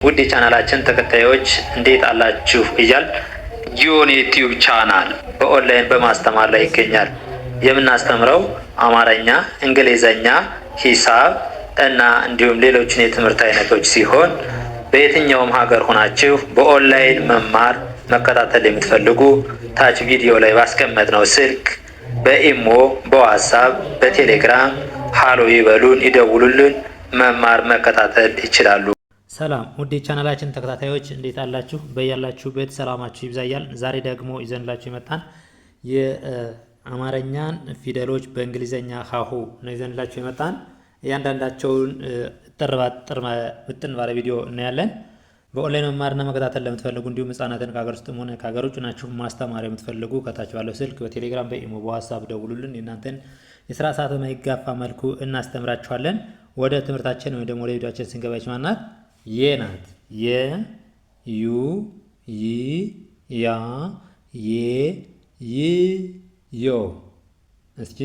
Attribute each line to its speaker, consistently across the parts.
Speaker 1: ውድ የቻናላችን ተከታዮች እንዴት አላችሁ እያል ጊዮን ዩቲዩብ ቻናል በኦንላይን በማስተማር ላይ ይገኛል። የምናስተምረው አማርኛ፣ እንግሊዘኛ፣ ሂሳብ እና እንዲሁም ሌሎችን የትምህርት አይነቶች ሲሆን በየትኛውም ሀገር ሆናችሁ በኦንላይን መማር መከታተል የምትፈልጉ ታች ቪዲዮ ላይ ባስቀመጥነው ስልክ በኢሞ፣ በዋትስአፕ፣ በቴሌግራም ሃሎ ይበሉን፣ ይደውሉልን፣ መማር መከታተል ይችላሉ።
Speaker 2: ሰላም ውድ የቻናላችን ተከታታዮች እንዴት አላችሁ? በያላችሁበት ሰላማችሁ ይብዛያል። ዛሬ ደግሞ ይዘንላችሁ የመጣን የአማርኛን ፊደሎች በእንግሊዘኛ ሀሁ ነው ይዘንላችሁ የመጣን። እያንዳንዳቸውን ምጥን ባለ ቪዲዮ እናያለን። በኦንላይን መማርና መከታተል ለምትፈልጉ እንዲሁም ህጻናትን ከሀገር ውስጥም ሆነ ከሀገር ውጭ ናችሁ ማስተማር የምትፈልጉ ከታች ባለው ስልክ በቴሌግራም በኢሞ በዋትስአፕ ደውሉልን። የእናንተን የስራ ሰዓት በማይጋፋ መልኩ እናስተምራችኋለን። ወደ ትምህርታችን ወይም ደግሞ ወደ ቪዲዮአችን ስንገባ ይችማናት የናት ዩ ይ ያ የ ይ ዮ። እስኪ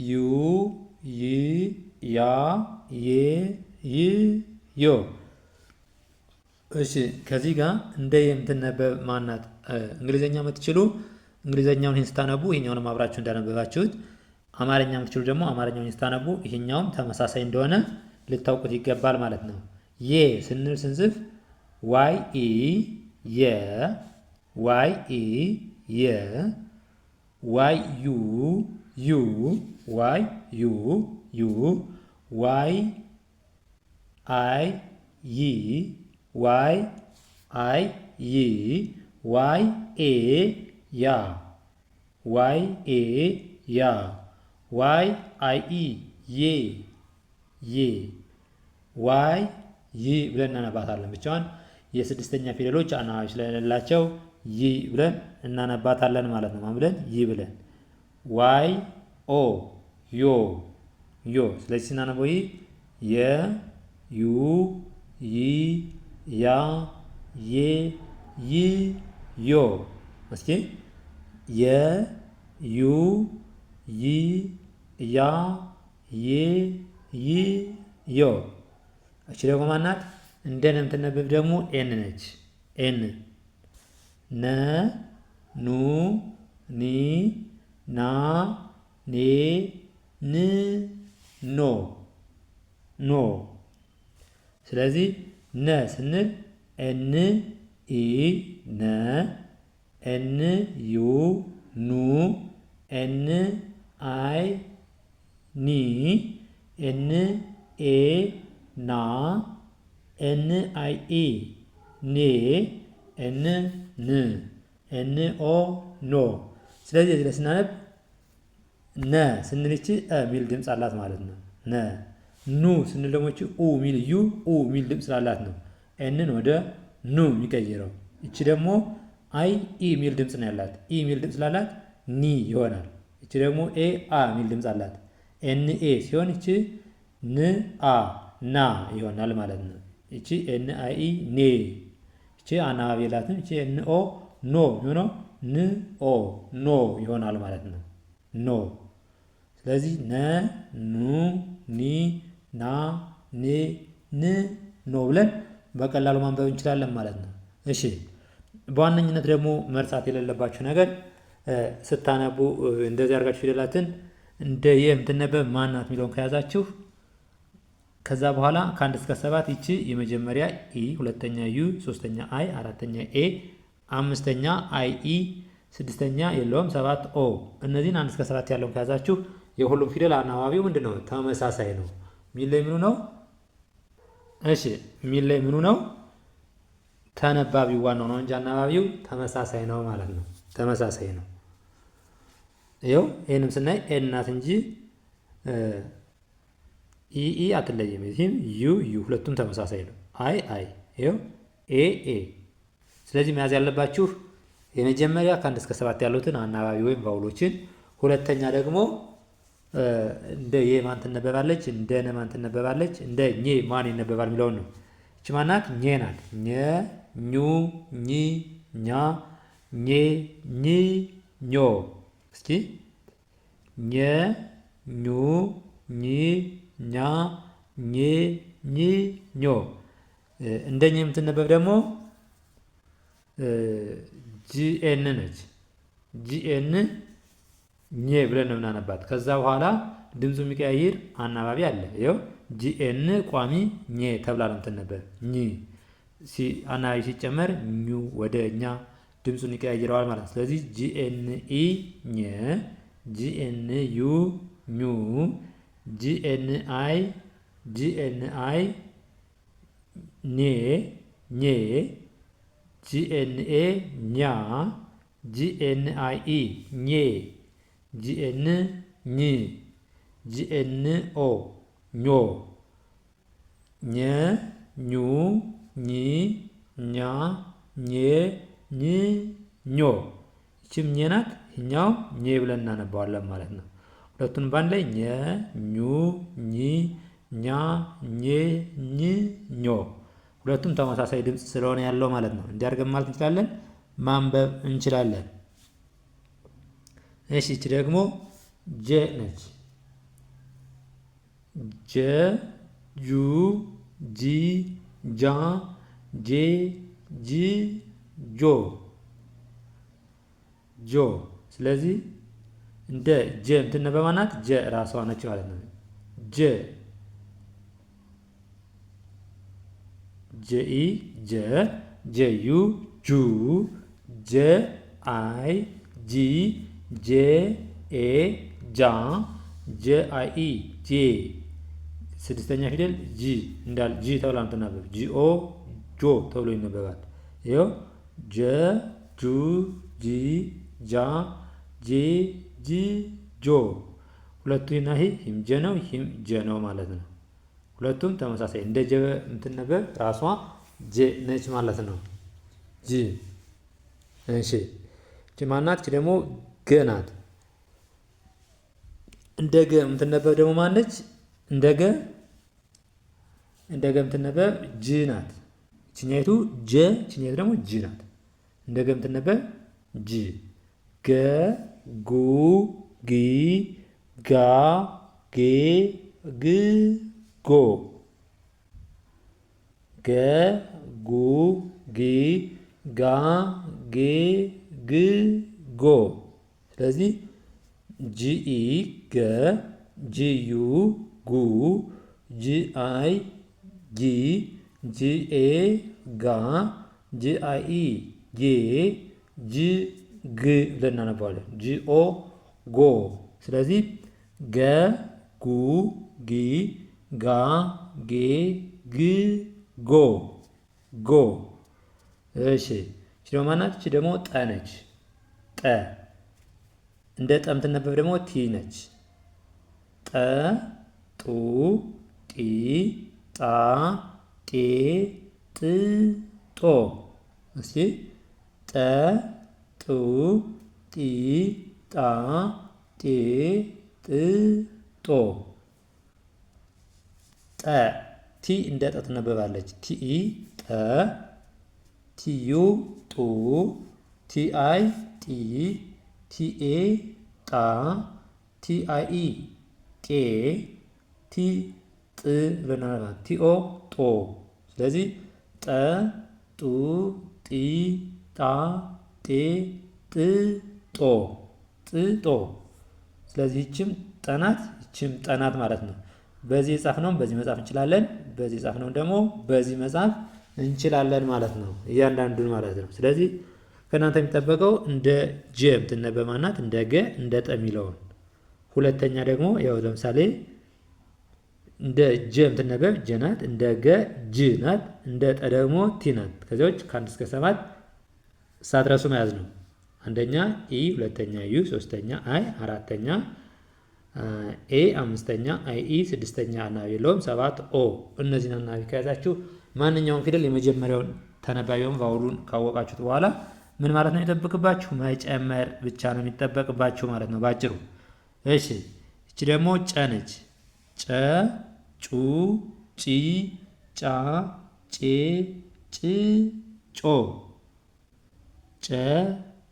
Speaker 2: ዩ ይ ያ የ ይ ዮ። እሺ ከዚህ ጋር እንደ የምትነበብ ማናት? እንግሊዘኛ የምትችሉ እንግሊዘኛውን ይህን ስታነቡ ይሄኛውንም አብራችሁ እንዳነበባችሁት፣ አማርኛ የምትችሉ ደግሞ አማርኛውን ስታነቡ ይሄኛውም ተመሳሳይ እንደሆነ ልታውቁት ይገባል ማለት ነው። የ ስንል ስንጽፍ ዋይ ኢ የ፣ ዋይ ኢ የ፣ ዋይ ዩ ዩ፣ ዋይ ዩ ዩ፣ ዋይ አይ ይ፣ ዋይ አይ ይ፣ ዋይ ኤ ያ፣ ዋይ ኤ ያ፣ ዋይ አይ ኢ ዬ ዬ፣ ዋይ ይ ብለን እናነባታለን። ብቻዋን የስድስተኛ ፊደሎች አናባቢ ስለሌላቸው ይ ብለን እናነባታለን ማለት ነው። ማን ብለን? ይ ብለን። ዋይ ኦ ዮ ዮ። ስለዚህ ስናነበው የ ዩ ይ ያ የ ይ ዮ። እስኪ የ ዩ ይ ያ የ ይ ዮ። እቺ ደግሞ ማናት? እንደ ነ የምትነበብ ደግሞ ኤን ነች። ኤን ነ ኑ ኒ ና ኔ ን ኖ ኖ። ስለዚህ ነ ስንል ኤን ኢ ነ፣ ኤን ዩ ኑ፣ ኤን አይ ኒ፣ ኤን ኤ ና፣ ኤን አይ ኢ ኔ፣ ኤን ን፣ ኤን ኦ ኖ። ስለዚህ እዚህ ላይ ስናነብ ነ ስንልች ሚል ድምፅ አላት ማለት ነው። ነ ኑ ስንል ደግሞ ኡ ሚል ዩ ኡ ሚል ድምፅ ስላላት ነው ኤንን ወደ ኑ የሚቀይረው። እቺ ደግሞ አይ ኢ ሚል ድምፅ ነው ያላት። ኢ ሚል ድምፅ ስላላት ኒ ይሆናል። እቺ ደግሞ ኤ አ ሚል ድምፅ አላት። ኤን ኤ ሲሆን እቺ ን አ ና ይሆናል ማለት ነው። እቺ ኤን አይ ኢ ኔ፣ እቺ አናባቢ የላትም። እቺ ኤን ኦ ኖ የሚሆነው ን ኦ ኖ ይሆናል ማለት ነው። ኖ። ስለዚህ ነ ኑ ኒ ና ኔ ን ኖ ብለን በቀላሉ ማንበብ እንችላለን ማለት ነው። እሺ በዋነኝነት ደግሞ መርሳት የሌለባችሁ ነገር ስታነቡ እንደዚህ አድርጋችሁ ፊደላትን እንደ የምትነበብ ማናት የሚለውን ከያዛችሁ ከዛ በኋላ ከአንድ እስከ ሰባት ይቺ የመጀመሪያ ኢ፣ ሁለተኛ ዩ፣ ሶስተኛ አይ፣ አራተኛ ኤ፣ አምስተኛ አይ ኢ፣ ስድስተኛ የለውም፣ ሰባት ኦ። እነዚህን አንድ እስከ ሰባት ያለውን ከያዛችሁ የሁሉም ፊደል አናባቢው ምንድን ነው? ተመሳሳይ ነው። ሚል ላይ ምኑ ነው? እሺ ሚል ላይ ምኑ ነው? ተነባቢው ዋናው ነው እንጂ አናባቢው ተመሳሳይ ነው ማለት ነው። ተመሳሳይ ነው። ይኸው ይህንም ስናይ ኤን ናት እንጂ ኢ አትለይም። ይህም ዩ ዩ፣ ሁለቱም ተመሳሳይ ነው። አይ አይ፣ ይኸው ኤ ኤ። ስለዚህ መያዝ ያለባችሁ የመጀመሪያ ከአንድ እስከ ሰባት ያሉትን አናባቢ ወይም ቫውሎችን፣ ሁለተኛ ደግሞ እንደ የ ማን ትነበባለች፣ እንደ ነ ማን ትነበባለች፣ እንደ ኘ ማን ይነበባል የሚለውን ነው። እቺ ማናት? ኘ ናት። ኘ ኙ ኚ ኛ ኘ ኝ ኞ። እስኪ ኘ ኙ ኚ ኛ ኝ ኝ ኞ። እንደኛ የምትነበብ ደግሞ ጂኤን ነች። ጂኤን ኘ ብለን ነው የምናነባት። ከዛ በኋላ ድምፁ የሚቀያይር አናባቢ አለ። ይኸው ጂኤን ቋሚ ኘ ተብላ ነው የምትነበብ። ኝ አናባቢ ሲጨመር ኙ ወደ እኛ ድምፁን ይቀያይረዋል ማለት ነው። ስለዚህ ጂኤን ኢ ኘ፣ ጂኤን ዩ ኙ፣ ጂኤን አይ ኔ ኘ፣ ጂኤንኤ ኛ፣ ጂኤንአይኢ ኘ፣ ጂኤን ኝ፣ ጂኤንኦ ኞ፣ ኘ ኙ ኚ ኛ ኘ ኝ ኞ። ይችም ኘ ናት፣ ይኛው ኘ ብለን እናነባዋለን ማለት ነው። ሁለቱንም በአንድ ላይ ኘ ኙ ኚ ኛ ኘ ኝ ኞ። ሁለቱም ተመሳሳይ ድምፅ ስለሆነ ያለው ማለት ነው። እንዲያርገን ማለት እንችላለን፣ ማንበብ እንችላለን። እሺ እቺ ደግሞ ጀ ነች። ጀ ጁ ጂ ጃ ጄ ጂ ጆ ጆ። ስለዚህ እንደ ጀ የምትነበባ ናት። ጀ ራሷ ነች ማለት ነው። ጀ ጀኢ ጀ፣ ጀዩ ጁ፣ ጀ አይ ጂ፣ ጄ ኤ ጃ፣ ጀ አይ ኢ ጄ። ስድስተኛ ፊደል ጂ እንዳል ጂ ተብላ ምትነበብ። ጂኦ ጆ ተብሎ ይነበባል። ይኸው ጀ ጁ ጂ ጃ ጄ ጂ ጆ። ሁለቱ ና ሂም ጀ ነው፣ ሂም ጀ ነው ማለት ነው። ሁለቱም ተመሳሳይ እንደ ጀ የምትነበብ ራሷ ጀ ነች ማለት ነው። ጂ። እሺ እቺ ማናት? እቺ ደግሞ ገ ናት። እንደ ገ የምትነበብ ደግሞ ማነች? እንደ ገ የምትነበብ ጅ ናት። እቺኛይቱ ጀ፣ እቺኛይቱ ደግሞ ጅ ናት። እንደ ገ የምትነበብ ጅ። ገ ጉ ጊ ጋ ጌ ግ ጎ። ገ ጉ ጊ ጋ ጌ ግ ጎ። ስለዚህ ጂኢ ገ፣ ጂዩ ጉ፣ ጂአይ ጂ፣ ጂኤ ጋ፣ ጂአይኢ ጌ፣ ጂ ግ ብለን እናነባዋለን። ጂኦ ጎ። ስለዚህ ገ ጉ ጊ ጋ ጌ ግ ጎ ጎ። እሺ እቺ ደግሞ ማናት? እቺ ደግሞ ጠ ነች። ጠ እንደ ጠ የምትነበብ ደግሞ ቲ ነች። ጠ ጡ ጢ ጣ ጤ ጥ ጦ። እስኪ ጠ ጡ ጢ ጣ ጤ ጥ ጦ። ጠ ቲ እንደ ጠ ትነበባለች። ቲኢ ጠ፣ ቲዩ ጡ፣ ቲአይ ጢ፣ ቲኤ ጣ፣ ቲአይኢ ጤ፣ ቲ ጥ ብለናል። ቲኦ ጦ። ስለዚህ ጠ ጡ ጢ ጣ ጤ ጥ ጦ ጥ ጦ። ስለዚህ ይችም ጠናት፣ ይችም ጠናት ማለት ነው። በዚህ የጻፍነውን በዚህ መጻፍ እንችላለን። በዚህ የጻፍነውን ደግሞ በዚህ መጻፍ እንችላለን ማለት ነው። እያንዳንዱን ማለት ነው። ስለዚህ ከእናንተ የሚጠበቀው እንደ ጀ የምትነበብ ማናት? እንደ ገ እንደ ጠ የሚለውን። ሁለተኛ ደግሞ ያው ለምሳሌ እንደ ጀ የምትነበብ ጀ ናት። እንደ ገ ጅ ናት። እንደ ጠ ደግሞ ቲ ናት። ከዚያዎች ከ1 እስከ 7 ሳትረሱ መያዝ ነው። አንደኛ ኢ፣ ሁለተኛ ዩ፣ ሶስተኛ አይ፣ አራተኛ ኤ፣ አምስተኛ አይ ኢ፣ ስድስተኛ አናባቢ የለውም፣ 7 ኦ። እነዚህን አናባቢ ከያዛችሁ ማንኛውም ፊደል የመጀመሪያውን ተነባቢውን ቫውሉን ካወቃችሁት በኋላ ምን ማለት ነው የሚጠበቅባችሁ? መጨመር ብቻ ነው የሚጠበቅባችሁ ማለት ነው ባጭሩ። እሺ እቺ ደግሞ ጨ ነች። ጨ ጩ ጪ ጫ ጬ ጭ ጮ። ጨ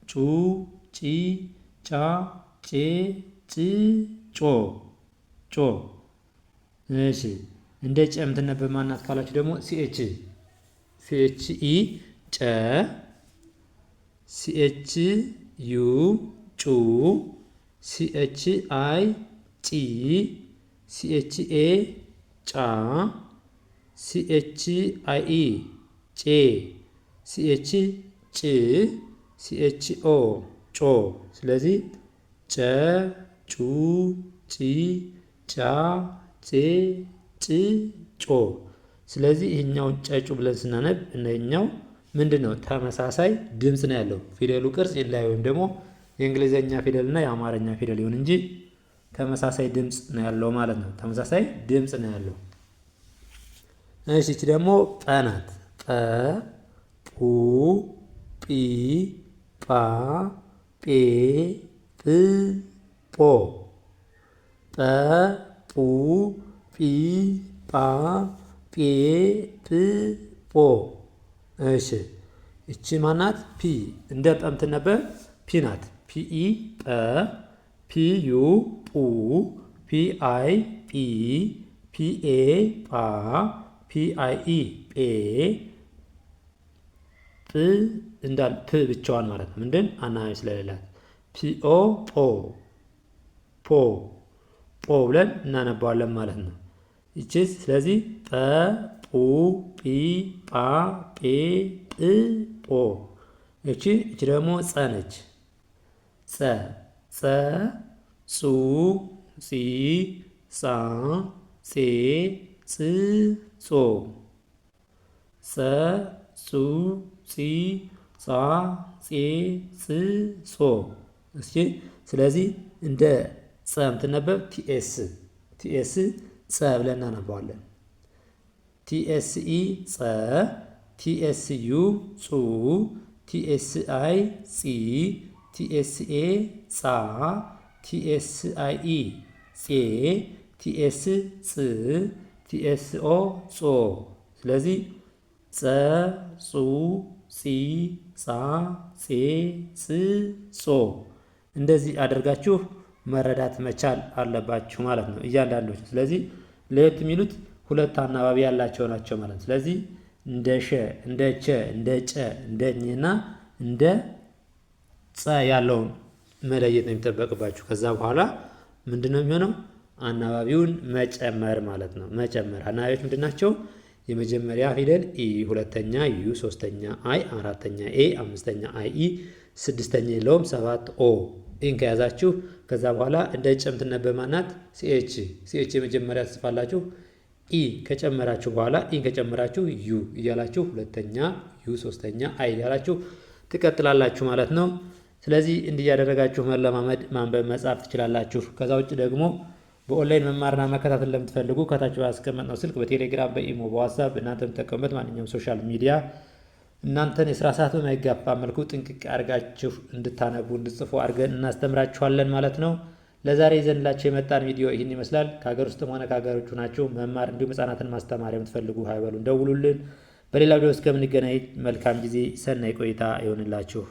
Speaker 2: ጩ ጪ ጫ ጬ ጭ ጮ ጮ። እሺ እንደ ጨ የምትነበብ ማናት ካላችሁ ደግሞ ሲኤች ኢ ጨ፣ ሲኤች ዩ ጩ፣ ሲኤች አይ ጪ፣ ሲኤች ኤ ጫ፣ ሲኤች አይ ኢ ጬ፣ ሲኤች ጭ፣ ሲኤች ኦ ጮ። ስለዚህ ጨ፣ ጩ፣ ጪ፣ ጫ፣ ጬ፣ ጭ፣ ጮ። ስለዚህ ይህኛውን ጨጩ ብለን ስናነብ እነኛው ምንድን ነው? ተመሳሳይ ድምፅ ነው ያለው። ፊደሉ ቅርጽ ይለያይ ወይም ደግሞ የእንግሊዘኛ ፊደል እና የአማርኛ ፊደል ይሁን እንጂ ተመሳሳይ ድምፅ ነው ያለው ማለት ነው። ተመሳሳይ ድምፅ ነው ያለው። እሺ እቺ ደግሞ ጰ ናት። ጰ፣ ጱ፣ ጲ፣ ጳ፣ ጴ፣ ጵ፣ ጶ። ጰ፣ ጱ፣ ጲ፣ ጳ፣ ጴ፣ ጵ፣ ጶ። እሺ እቺ ማናት? ፒ። እንደ ጰ የምትነበብ ፒ ናት። ፒ ኢ ጰ፣ ፒ ዩ ጱ፣ ፒ አይ ጲ፣ ፒ ኤ ጳ፣ ፒ አይ ኢ ጴ፣ ጵ እንዳል ፕ ብቻዋን ማለት ነው። ምንድን አናባቢ ስለሌላት ፒ ኦ ጶ፣ ፖ ጶ ብለን እናነባዋለን ማለት ነው። ይቺስ ስለዚህ ጰ፣ ጱ፣ ጲ፣ ጳ፣ ጴ፣ ጵ፣ ጶ። እቺ ደግሞ ጸ ነች። ጸ፣ ጹ፣ ጺ፣ ጻ፣ ጼ፣ ጽ፣ ጾ። ጸ፣ ጹ፣ ጺ፣ ጻ፣ ጼ፣ ጽ፣ ጾ። እሺ ስለዚህ እንደ ጸ የምትነበብ ቲኤስ ጸ ብለን እናነባዋለን። ቲኤስኢ ጸ፣ ቲኤስዩ ጹ፣ ቲኤስአይ ጺ፣ ቲኤስኤ ጻ፣ ቲኤስአይኢ ጼ፣ ቲኤስ ጽ፣ ቲኤስኦ ጾ። ስለዚህ ጸ፣ ጹ፣ ጺ፣ ጻ፣ ጼ፣ ጽ፣ ጾ። እንደዚህ አድርጋችሁ መረዳት መቻል አለባችሁ ማለት ነው እያንዳንዶች። ስለዚህ ለየት የሚሉት ሁለት አናባቢ ያላቸው ናቸው ማለት ነው። ስለዚህ እንደ ሸ፣ እንደ ቸ፣ እንደ ጨ፣ እንደ ኘና እንደ ጸ ያለውን መለየት ነው የሚጠበቅባችሁ። ከዛ በኋላ ምንድነው የሚሆነው? አናባቢውን መጨመር ማለት ነው። መጨመር አናባቢዎች ምንድን ናቸው? የመጀመሪያ ፊደል ኢ፣ ሁለተኛ ዩ፣ ሶስተኛ አይ፣ አራተኛ ኤ፣ አምስተኛ አይ ኢ፣ ስድስተኛ የለውም፣ ሰባት ኦ። ኢን ከያዛችሁ ከዛ በኋላ እንደ ጨ የምትነበብ ማናት? ሲኤች የመጀመሪያ ትጽፋላችሁ። ኢ ከጨመራችሁ በኋላ ኢን ከጨመራችሁ ዩ እያላችሁ ሁለተኛ ዩ፣ ሶስተኛ አይ እያላችሁ ትቀጥላላችሁ ማለት ነው። ስለዚህ እንዲህ ያደረጋችሁ መለማመድ፣ ማንበብ፣ መጻፍ ትችላላችሁ። ከዛ ውጭ ደግሞ በኦንላይን መማርና መከታተል ለምትፈልጉ ከታች ባስቀመጥነው ስልክ በቴሌግራም፣ በኢሞ፣ በዋትስአፕ እናንተ የምትጠቀሙበት ማንኛውም ሶሻል ሚዲያ እናንተን የስራ ሰዓት በማይጋፋ መልኩ ጥንቅቅ አድርጋችሁ እንድታነቡ እንድጽፉ አድርገን እናስተምራችኋለን ማለት ነው። ለዛሬ ይዘንላችሁ የመጣን ቪዲዮ ይህን ይመስላል። ከሀገር ውስጥም ሆነ ከሀገር ውጭ ናችሁ መማር እንዲሁም ህጻናትን ማስተማር የምትፈልጉ ሀይበሉን ደውሉልን። በሌላ ቪዲዮ እስከምንገናኝ መልካም ጊዜ፣ ሰናይ ቆይታ ይሆንላችሁ።